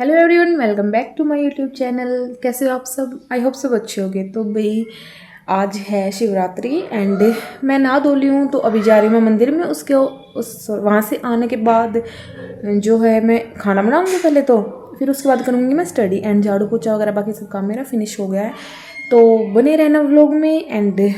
Hello everyone, welcome back to my YouTube channel. कैसे हो आप सब? आई होप सब अच्छे होंगे। तो भाई आज है शिवरात्रि एंड मैं नहा धो ली हूँ, तो अभी जा रही हूँ मैं मंदिर में। उस वहाँ से आने के बाद जो है मैं खाना बनाऊँगी पहले, तो फिर उसके बाद करूँगी मैं स्टडी एंड झाड़ू पोछा वगैरह बाकी सब काम मेरा फिनिश हो गया है। तो बने रहना व्लॉग में एंड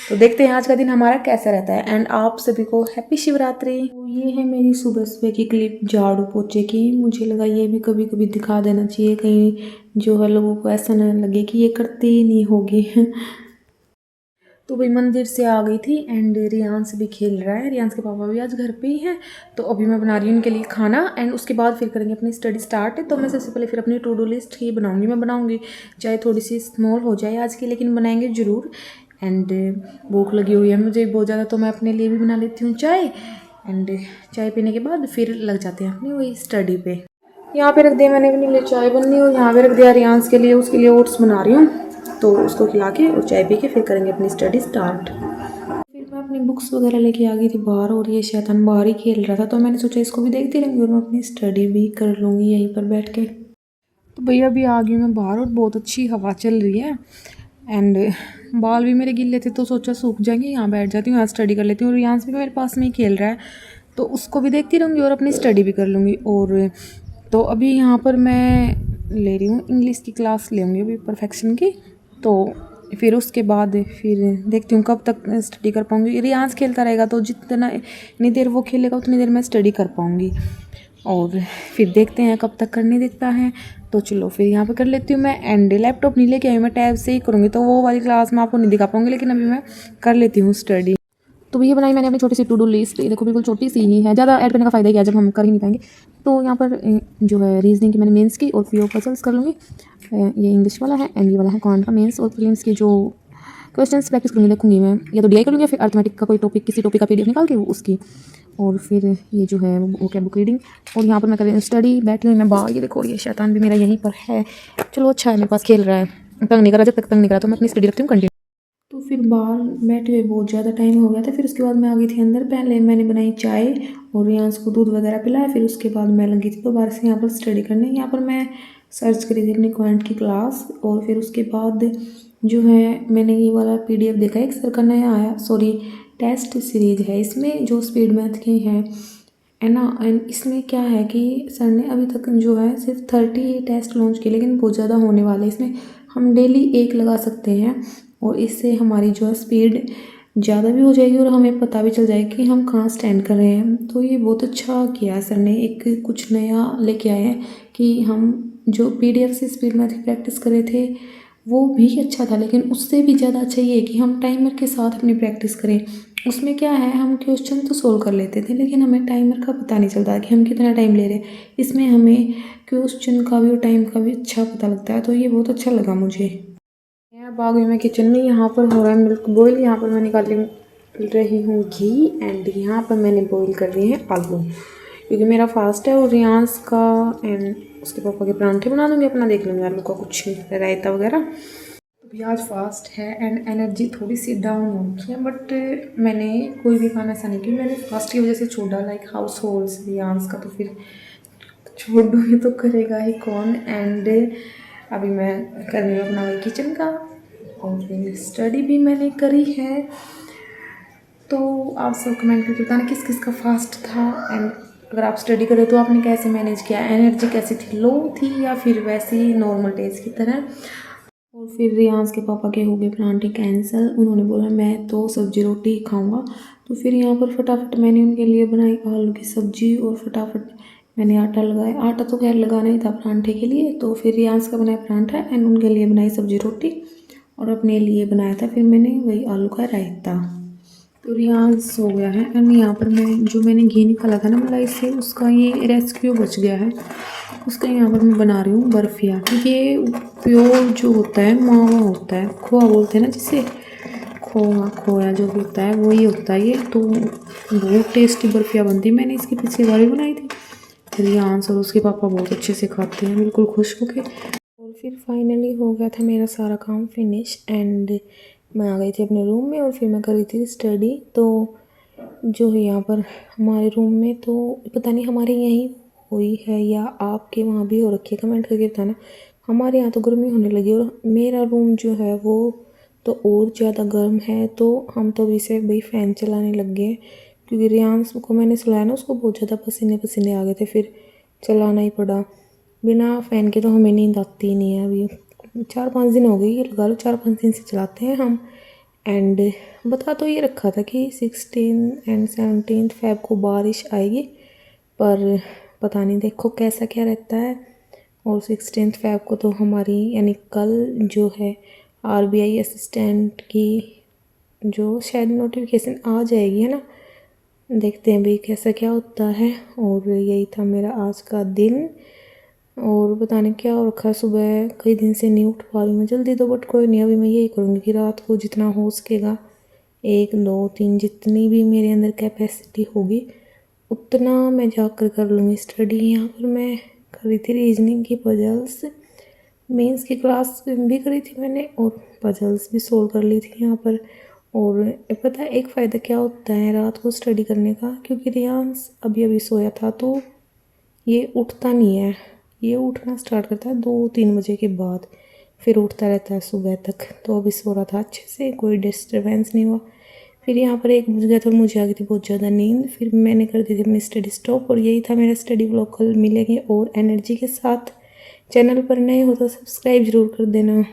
तो देखते हैं आज का दिन हमारा कैसा रहता है। एंड आप सभी को हैप्पी शिवरात्रि। तो ये है मेरी सुबह सुबह की क्लिप झाड़ू पोछे की। मुझे लगा ये भी कभी कभी दिखा देना चाहिए, कहीं जो है लोगों को ऐसा ना लगे कि ये करती ही नहीं होगी। तो भाई मंदिर से आ गई थी एंड रियांश भी खेल रहा है। रियांश के पापा भी आज घर पे ही हैं। तो अभी मैं बना रही हूँ उनके लिए खाना एंड उसके बाद फिर करेंगे अपनी स्टडी स्टार्ट। तो मैं सबसे पहले फिर अपनी टू डू लिस्ट ही बनाऊंगी। मैं बनाऊंगी चाहे थोड़ी सी स्मॉल हो जाए आज की, लेकिन बनाएंगे ज़रूर। एंड भूख लगी हुई है मुझे बहुत ज़्यादा, तो मैं अपने लिए भी बना लेती हूँ चाय। एंड चाय पीने के बाद फिर लग जाते हैं अपनी वही स्टडी पे। यहाँ पे रख दिया मैंने अपने लिए चाय बननी, और यहाँ पे रख दिया रियांश के लिए, उसके लिए ओट्स बना रही हूँ। तो उसको खिला के और चाय पी के फिर करेंगे अपनी स्टडी स्टार्ट। फिर मैं अपनी बुक्स वगैरह लेके आ गई थी बाहर, और ये शैतान बाहर ही खेल रहा था, तो मैंने सोचा इसको भी देखती रहूँगी और मैं अपनी स्टडी भी कर लूँगी यहीं पर बैठ के। तो भैया अभी आ गई मैं बाहर, और बहुत अच्छी हवा चल रही है एंड बाल भी मेरे गिल्ले थे, तो सोचा सूख जाएंगे, यहाँ बैठ जाती हूँ, यहाँ स्टडी कर लेती हूँ। और यहाँ से भी मेरे पास में ही खेल रहा है, तो उसको भी देखती रहूँगी और अपनी स्टडी भी कर लूँगी। और तो अभी यहाँ पर मैं ले रही हूँ इंग्लिश की क्लास लेंगी अभी परफेक्शन की। तो फिर उसके बाद फिर देखती हूँ कब तक स्टडी कर पाऊँगी। रियाज खेलता रहेगा तो इतनी देर वो खेलेगा उतनी देर मैं स्टडी कर पाऊँगी। और फिर देखते हैं कब तक करने देता है। तो चलो फिर यहाँ पे कर लेती हूँ मैं। एंड लैपटॉप नहीं लेके आई, मैं टैब से ही करूँगी, तो वो वाली क्लास मैं आपको नहीं दिखा पाऊँगी, लेकिन अभी मैं कर लेती हूँ स्टडी। तो ये बनाई मैंने अपनी छोटी सी टू डू लिस्ट। ये देखो बिल्कुल छोटी सी ही है, ज़्यादा ऐड करने का फ़ायदा क्या है जब हम कर ही नहीं पाएंगे। तो यहाँ पर जो है रीजनिंग की मैंने मेंस की और पीओ पजल्स कर लूँगी। ये इंग्लिश वाला है एंड ये वाला है कॉन्ट का मेंस और प्रीलिम्स की जो क्वेश्चंस प्रैक्टिस करूँगी, देखूँगी मैं या तो डीआई करूँगी या फिर अर्थमेटिक का कोई टॉपिक, किसी टॉपिक का पीडीएफ निकाल के वो उसकी। और फिर ये जो है वो क्या बुक रीडिंग। और यहाँ पर मैं कर रही हूँ स्टडी, बैठी हुई मैं बाहर। ये देखो ये शैतान भी मेरा यहीं पर है। चलो अच्छा है मेरे पास खेल रहा है, तंग नहीं करा। जब तक तंग नहीं करा तो मैं अपनी स्टडी रखती हूँ कंटिन्यू। तो फिर बाहर बैठे हुए बहुत ज़्यादा टाइम हो गया था, फिर उसके बाद मैं आ गई थी अंदर। पहले मैंने बनाई चाय और रियांश को दूध वगैरह पिलाया, फिर उसके बाद मैं लगी थी दोबारा से यहाँ पर स्टडी करने। यहाँ पर मैं सर्च करी थी अपनी क्वांट की क्लास, और फिर उसके बाद जो है मैंने ये वाला पीडीएफ देखा, एक सर का नया आया, सॉरी टेस्ट सीरीज है इसमें जो स्पीड मैथ की है ना। एंड इसमें क्या है कि सर ने अभी तक जो है सिर्फ 30 टेस्ट लॉन्च किए, लेकिन बहुत ज़्यादा होने वाले इसमें। हम डेली एक लगा सकते हैं, और इससे हमारी जो है स्पीड ज़्यादा भी हो जाएगी और हमें पता भी चल जाएगा कि हम कहाँ स्टैंड कर रहे हैं। तो ये बहुत अच्छा किया है सर ने, एक कुछ नया लेके आए हैं कि हम जो पीडीएफ से स्पीड मैथ की प्रैक्टिस कर रहे थे वो भी अच्छा था, लेकिन उससे भी ज़्यादा अच्छा ये है कि हम टाइमर के साथ अपनी प्रैक्टिस करें। उसमें क्या है, हम क्वेश्चन तो सोल्व कर लेते थे, लेकिन हमें टाइमर का पता नहीं चलता कि हम कितना टाइम ले रहे हैं। इसमें हमें क्वेश्चन का भी और टाइम का भी अच्छा पता लगता है, तो ये बहुत अच्छा लगा मुझे। अब आ गई मैं किचन में। यहाँ पर हो रहा है मिल्क बॉईल। यहाँ पर मैं निकाल रही हूँ घी एंड यहाँ पर मैंने बॉईल कर रही है आलू, क्योंकि मेरा फास्ट है। और रियांश का एंड उसके पापा के परांठे बना दूँगी, अपना देख लूँगी आलू का कुछ रायता वगैरह। अभी आज फास्ट है एंड एनर्जी थोड़ी सी डाउन हो रखी है, बट मैंने कोई भी काम ऐसा नहीं किया मैंने फास्ट की वजह से छोड़ा, लाइक हाउस होल्ड्स रियांश का, तो फिर छोड़ दूँगी तो करेगा ही कौन। एंड अभी मैं कर रही हूँ अपना वही किचन का, और स्टडी भी मैंने करी है। तो आप सब कमेंट करके बताना किस किस का फास्ट था, एंड अगर आप स्टडी करें तो आपने कैसे मैनेज किया, एनर्जी कैसी थी, लो थी या फिर वैसे ही नॉर्मल डेज की तरह। और फिर रियांश के पापा के हो गए परांठे कैंसिल, उन्होंने बोला मैं तो सब्जी रोटी ही खाऊंगा। तो फिर यहाँ पर फटाफट मैंने उनके लिए बनाई आलू की सब्जी, और फटाफट मैंने आटा लगाया। आटा तो खैर लगाना ही था परांठे के लिए, तो फिर रियांश का बनाया परांठा एंड उनके लिए बनाई सब्जी रोटी, और अपने लिए बनाया था फिर मैंने वही आलू का रायता। तो रियांश हो गया है एंड यहाँ पर मैंने घी निकाला था ना मलाई से, उसका ये रेस्क्यू बच गया है, उसका यहाँ पर मैं बना रही हूँ बर्फिया। ये प्योर जो होता है मावा होता है, खोआ बोलते हैं ना जिसे, खोया जो भी होता है वही होता है ये। तो बहुत टेस्टी बर्फिया बनती है, मैंने इसकी पिछली बार भी बनाई थी। रियांश और उसके पापा बहुत अच्छे से खाते हैं, बिल्कुल खुश होके। और फिर फाइनली हो गया था मेरा सारा काम फिनिश एंड मैं आ गई थी अपने रूम में, और फिर मैं कर रही थी स्टडी। तो जो है यहाँ पर हमारे रूम में तो पता नहीं हमारे यहीं हुई है या आपके वहाँ भी हो रखी है, कमेंट करके बताना। हमारे यहाँ तो गर्मी होने लगी और मेरा रूम जो है वो तो और ज़्यादा गर्म है, तो हम तो अभी से भाई फ़ैन चलाने लग गए क्योंकि रियांश को मैंने सुलाया ना, उसको बहुत ज़्यादा पसीने पसीने आ गए थे, फिर चलाना ही पड़ा। बिना फ़ैन के तो हमें नींद आती ही नहीं है। अभी 4-5 दिन हो गए, ये लगा लो 4-5 दिन से चलाते हैं हम। एंड बता तो ये रखा था कि 16 एंड 17 फ़ेब को बारिश आएगी, पर पता नहीं देखो कैसा क्या रहता है। और 16 फ़ेब को तो हमारी यानी कल जो है RBI असिस्टेंट की जो शायद नोटिफिकेशन आ जाएगी, है ना। देखते हैं भाई कैसा क्या होता है। और यही था मेरा आज का दिन। और पता नहीं क्या हो रखा है, सुबह कई दिन से नहीं उठ पा रही मैं जल्दी तो, बट कोई नहीं, अभी मैं यही करूँगी कि रात को जितना हो सकेगा 1 2 3 जितनी भी मेरे अंदर कैपेसिटी होगी उतना मैं जाकर कर लूँगी स्टडी। यहाँ पर मैं कर रही थी रीजनिंग की पजल्स, मेंस की क्लास भी करी थी मैंने और पजल्स भी सोल्व कर ली थी यहाँ पर। और पता है एक फ़ायदा क्या होता है रात को स्टडी करने का, क्योंकि रियांश अभी अभी सोया था तो ये उठता नहीं है, ये उठना स्टार्ट करता है 2-3 बजे के बाद, फिर उठता रहता है सुबह तक। तो अभी सो रहा था अच्छे से, कोई डिस्टर्बेंस नहीं हुआ। फिर यहाँ पर 1 बज गया तो मुझे आ गई थी बहुत ज़्यादा नींद, फिर मैंने कर दी थी अपनी स्टडी स्टॉप। और यही था मेरा स्टडी व्लॉग, कल मिलेंगे और एनर्जी के साथ। चैनल पर नए हो तो सब्सक्राइब ज़रूर कर देना।